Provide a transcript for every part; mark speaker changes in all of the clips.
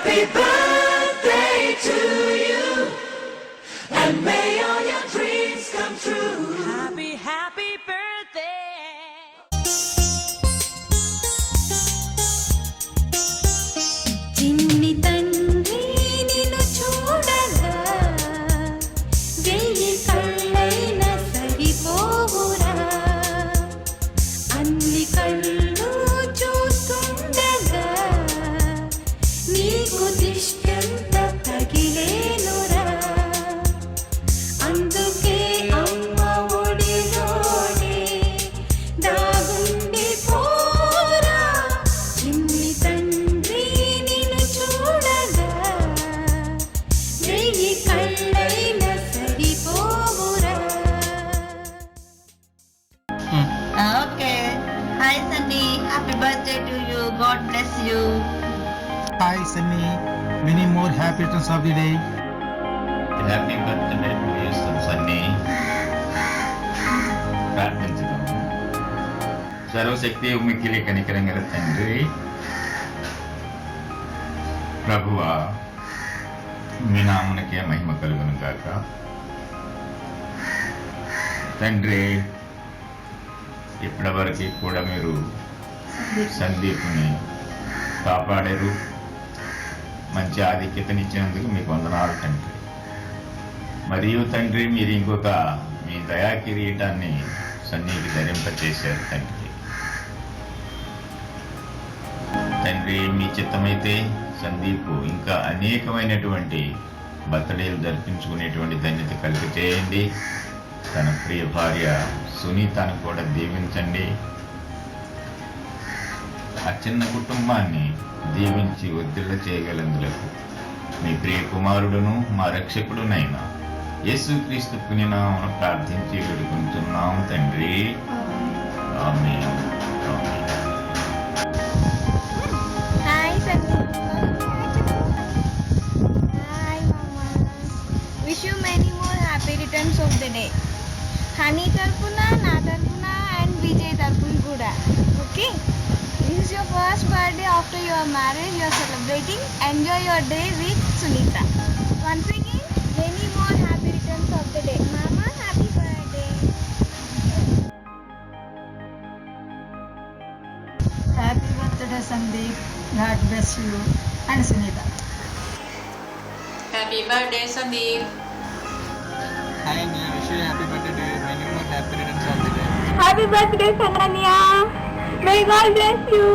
Speaker 1: Happy birthday to you, and may all your dreams come true.
Speaker 2: Happy, happy birthday.
Speaker 3: చిన్ని తండ్రి నిన్ను చూడగా వెయ్యి కళ్ళైన సరిపోవురా, అన్ని కళ్ళు చూస్తుండగా నీకు దిష్టంత తగిలేనురా. అందుకే అమ్మ ఒడిలోనే దాగుండి పోరా, చిన్ని తండ్రి నిన్ను చూడగా వెయ్యి కళ్ళైన సరిపోవురా.
Speaker 4: Okay. Hi Sunny, happy birthday to you. God bless you.
Speaker 5: Hi Sunny, many more happy returns of the day.
Speaker 6: Happy birthday to you Sunny. ప్రార్థించుదాం. సర్వశక్తి మిక్కిలి కనికరం గల తండ్రి, ప్రభువా మీ నామునకే మహిమ కలుగును గాక. తండ్రి, ఇప్పటివరకు కూడా మీరు సందీప్ని కాపాడారు, మంచి ఆధిక్యతనిచ్చినందుకు మీకు వందనాలు తండ్రి. మరియు తండ్రి, మీరు ఇంకొక మీ దయా కిరీటాన్ని సన్నీకి ధరింపచేశారు తండ్రి. తండ్రి, మీ చిత్తమైతే సందీప్ ఇంకా అనేకమైనటువంటి బర్త్డేలు జరిపించుకునేటువంటి ధన్యత కలిగి చేయండి. తన ప్రియ భార్య సునీతను కూడా దీవించండి. ఆ చిన్న కుటుంబాన్ని దీవించి ఒత్తిళ్ల చేయగలందులకు మీ ప్రియ కుమారుడును మా రక్షకుడునైనా యేసుక్రీస్తు పుణ్యనామమున ప్రార్థించి వేడుకుంటున్నాం తండ్రి. ఆమేన్. ఆమేన్.
Speaker 7: Hi Sunny. Hi Mama. Wish you many more happy returns of the day. Honey tarpuna, na tarpuna and Vijay tarpun kuda. Okay? This is your first birthday after your marriage. You are celebrating. Enjoy your day with Sunita. Once again, many more happy returns of the day. Mama, happy birthday.
Speaker 8: Happy birthday Sandeep. God bless you and Sunita.
Speaker 9: Happy birthday Sandeep.
Speaker 5: Hi Annie, wish you a happy birthday to you. Many more happy returns of the day.
Speaker 7: Happy birthday Sananya. May God bless you.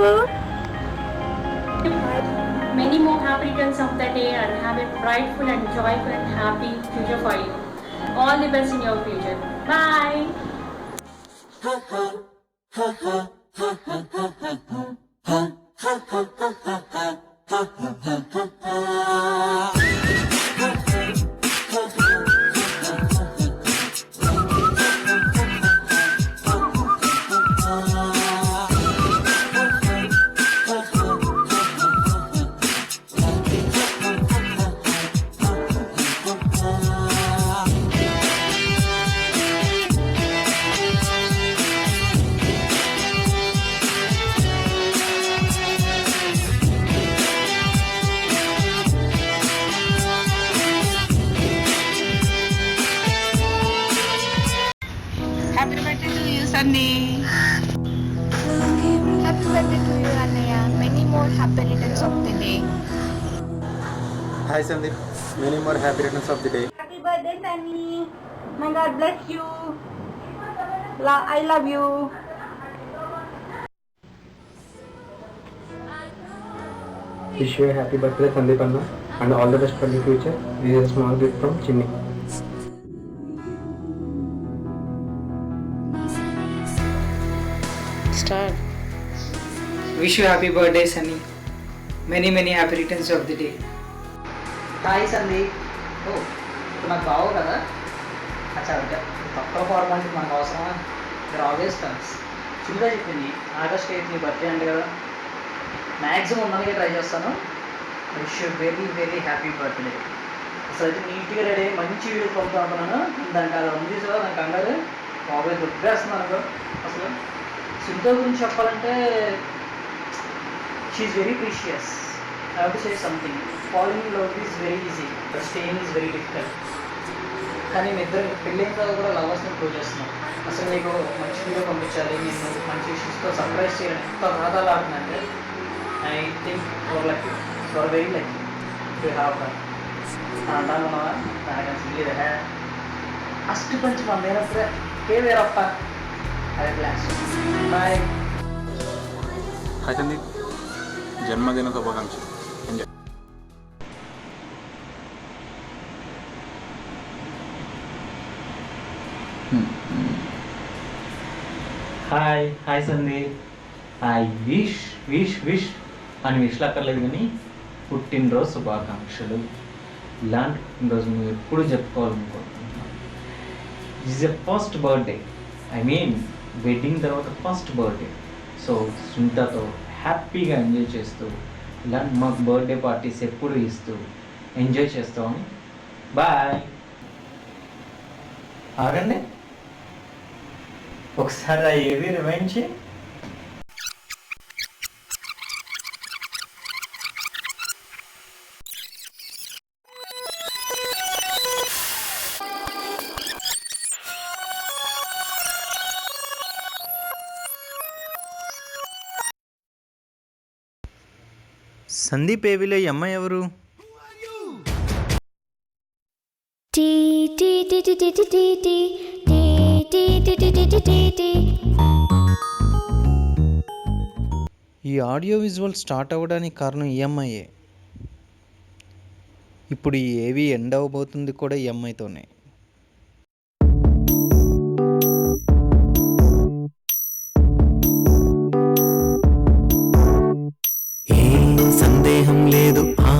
Speaker 10: Many more happy returns of the day and have a brightful and joyful and happy future for you. All the best in your future. Bye.
Speaker 4: Happy birthday to you Sunny.
Speaker 7: Happy birthday to you Anaya. Many more happy returns of the day.
Speaker 5: Hi Sandeep, many more happy returns of the day.
Speaker 7: Happy birthday Sunny. May God bless you. I love you.
Speaker 11: Wish you a happy birthday Sandeep Anna and all the best for the future. This is a small gift from Chinni.
Speaker 8: Start. Wish you happy birthday Sunny. Many happy returns of the day.
Speaker 12: Hi Sandeep. ఓ ఇప్పుడు నాకు బావు కదా, అచ్చా అంటే తక్కువ formality మనకు అవసరమా? There always comes. సునీత చెప్పింది ఆగస్ట్ 8 నీ బర్త్డే అంటే కదా, మ్యాక్సిమం ఉన్నదిగా ట్రై చేస్తాను. Wish you very happy birthday. అసలు అయితే నీట్గా రెడీ మంచి వీడియో పంపుతా అనుకున్నాను. దానికి అది ఉంది సార్, నాకు కంగారు బాబాయ్ దుబ్బేస్తున్నాను అనుకో. అసలు సునీత గురించి చెప్పాలంటే she very precious. I have to say something. Falling in love is very easy, but staying is very difficult. కానీ మీ ఇద్దరు పెళ్ళైన తర్వాత కూడా లవర్స్ని ప్రూవ్ చేస్తున్నాం. అసలు నీకు మంచి వీడియో పంపించాలి, నేను మంచి విషయంతో సర్ప్రైజ్ చేయాలని ఎంత రాధాలు ఆడుతుందంటే I think your lucky, your very lucky to have her. అంటాను ఉన్నావా నాకు అసలు హే ఫస్ట్ పంచి పంపేనప్పుడే కే వేరప్ప అదే క్లాస్. బాయ్.
Speaker 5: హాయ్ సందీప్, జన్మదిన శుభాకాంక్షలు. Enjoy.
Speaker 9: Hi Sandeep. I wish అని విష్లు అక్కర్లేదు కానీ పుట్టినరోజు శుభాకాంక్షలు. ఇలాంటి పుట్టినరోజు నువ్వు ఎప్పుడు చెప్పుకోవాలనుకుంటున్నాను. Is a first birthday, I mean wedding తర్వాత ఫస్ట్ బర్త్డే. సో సుంతతో హ్యాపీగా ఎంజాయ్ చేస్తూ ఇలాంటి మాకు బర్త్డే పార్టీస్ ఎప్పుడు ఇస్తూ ఎంజాయ్ చేస్తామని. బాయ్. ఆగండి ఒకసారి ఏవి రిమైండ్ చేయి.
Speaker 5: సందీప్ ఏవిలో ఈ అమ్మాయి ఎవరు? ఈ ఆడియో విజువల్ స్టార్ట్ అవ్వడానికి కారణం ఈ అమ్మాయే. ఇప్పుడు ఈ ఏవి ఎండ్ అవ్వబోతుంది కూడా ఈ అమ్మాయితోనే.
Speaker 1: సందేహం లేదు ఆ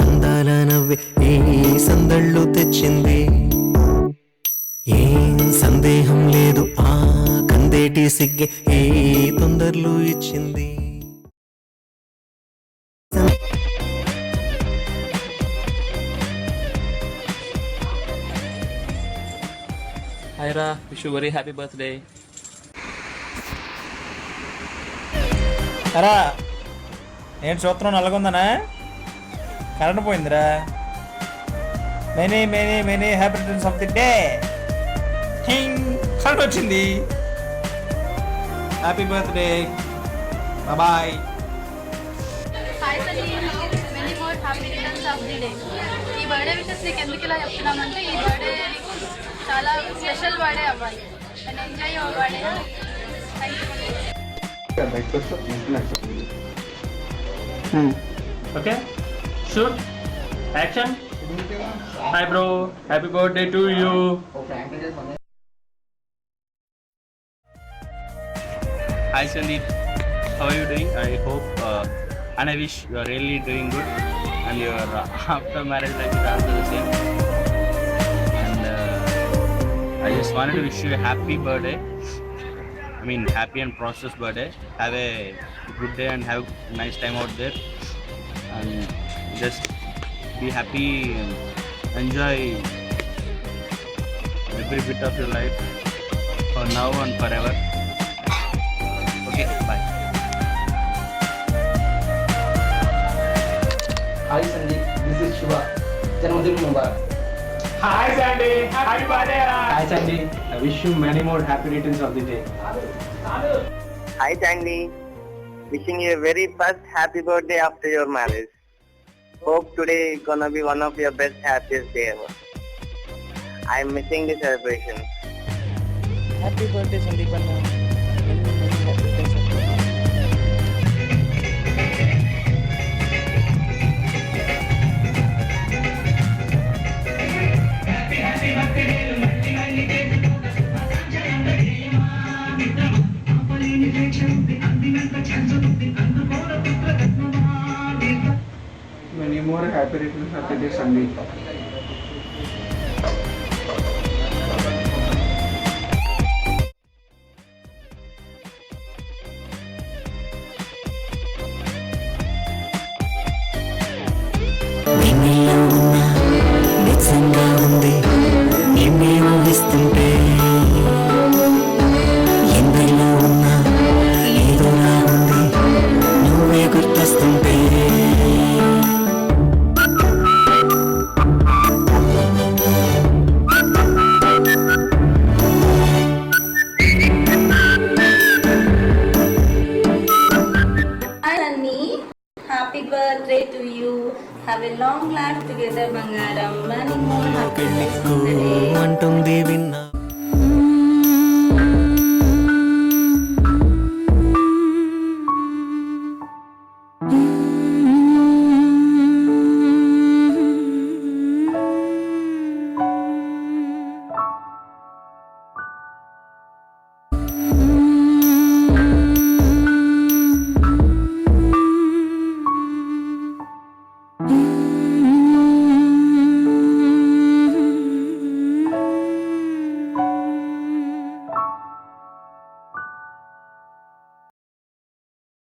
Speaker 1: అందాల నవ్వే ఏ సందళ్ళు తెచ్చింది. ఏం సందేహం లేదు ఆ కందేటి సిగ్గే ఏ తొందరలు ఇచ్చింది.
Speaker 5: హాయ్ రా, wish you very happy birthday.
Speaker 9: అరా నేను చూస్తున్నావు నల్లగొందనా? కరెంట్ పోయిందిరా. Many happy returns of the day. Current వచ్చింది. Happy birthday, boy.
Speaker 3: Hi Sandeep, many more happy returns of the day. ఈ బర్త్డే విషెస్ నీకు ఎందుకు ఇలా చెప్తున్నామంటే ఈ బర్త్డే చాలా స్పెషల్ బర్త్డే అవ్వాలి and enjoy your birthday.
Speaker 9: Okay sure action. Hi bro, happy birthday to you.
Speaker 5: Hi Sandeep, how are you doing? I hope and I wish you are really doing good and your after marriage life is also the same. And I just wanted to wish you a happy birthday. I mean happy and prosperous birthday. Have a good day and have a nice time out there. And just be happy and enjoy every bit of your life for now and forever. Okay, bye.
Speaker 11: Hi Sandeep, this is Shiva. Janmadin Mubarak.
Speaker 9: Hi Sandy, happy birthday.
Speaker 11: Hi Sandy, I wish you many more happy returns of the day.
Speaker 13: Hi Sandy, wishing you a very first happy birthday after your marriage. Hope today is gonna be one of your best happiest day ever. I am missing the celebration.
Speaker 9: Happy birthday Sandeep అన్న.
Speaker 11: Many more happy returns of the day, Sandeep.
Speaker 1: వెన్నెల్లో ఉన్న నిజంగా ఉంది నిన్నే ఊహిస్తుంటే. ఎందరిలో ఉన్న ఏదోలా ఉంది నువ్వే గుర్తొస్తుంటే.
Speaker 4: Happy birthday to you. Have a long life together బంగారం. Many more happy returns of the day.